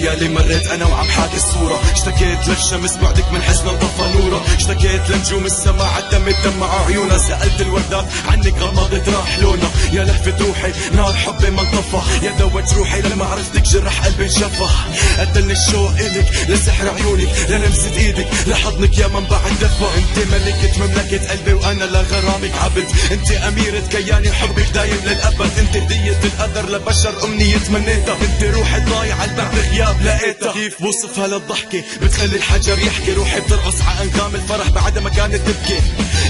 ليالي مريت انا وعم حاكي الصورة، اشتكيت للشمس بعدك من حزن انطفى نورة، اشتكيت لنجوم السما عدمت دمع عيونها، سألت الوردات عنك غمضت راح لونها، يا لهفة روحي نار حبي ما انطفى، يا دوت روحي لما عرفتك جرح قلبي انشفى، قتلني الشوق إلك لسحر عيونك للمسة ايدك لحضنك يا منبع الدفى، انت ملكة مملكة قلبي وانا لغرامك عبد، انت اميرة كياني حبك دايم للابد، انت هدية القدر لبشر امنية تمنيتها، انت روحي ضايعة بعد غياب لقيتها، كيف بوصفها للضحكة بتخلي الحجر يحكي، روحي بترقص ع انغام الفرح بعد ما كانت تبكي،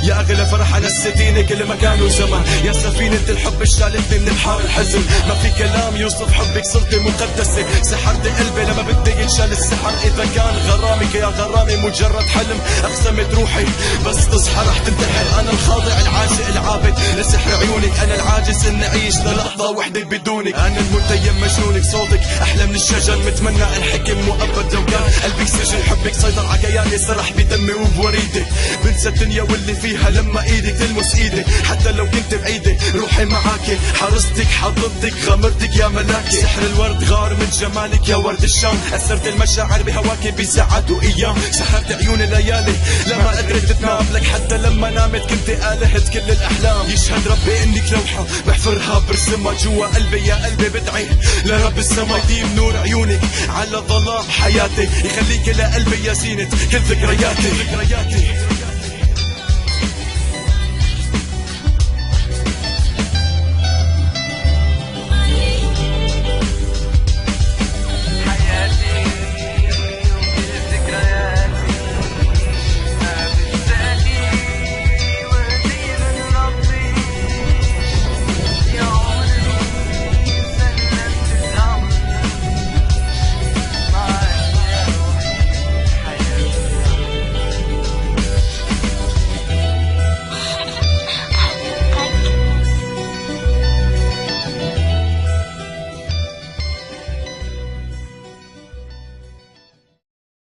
يا اغلى فرح انا السفينة كل مكان وزمن، يا سفينة الحب الشالتني من بحار الحزن، ما في كلام يوصف حبك صرتي مقدسة، سحرت قلبي لما بدي ينشال السحر، اذا كان غرامك يا غرامي مجرد حلم، اقسمت روحي بس تصحى رح تنتحر، انا الخاضع العاشق العابد لسحر عيونك، انا العاجز اني اعيش للحظة وحدة بدونك، انا المتيم مجنونك، صوتك احلى من الشجر، متمنى الحكم مؤبد لو كان قلبك سجن، حبك سيطر عكياني سرح بدمي وبوريدي، بنسى الدنيا واللي فيها لما ايدك تلمس ايدي، حتى لو كنت بعيدة روحي معاكي، حرستك حضنتك غمرتك يا ملاكي، سحر الورد غار من جمالك يا ورد الشام، أسرت المشاعر بهواكي بساعات وأيام، سحرت عيون الليالي لما قدرت تنام لك، حتى لما نامت كنت آلهة كل الأحلام، يشهد ربي إنك لوحة بحفرها برسمها جوا قلبي، يا قلبي بدعي لرب السما يديم نور عيونك على ظلام حياتي، يخليك لقلبي يا زينة كل ذكرياتي.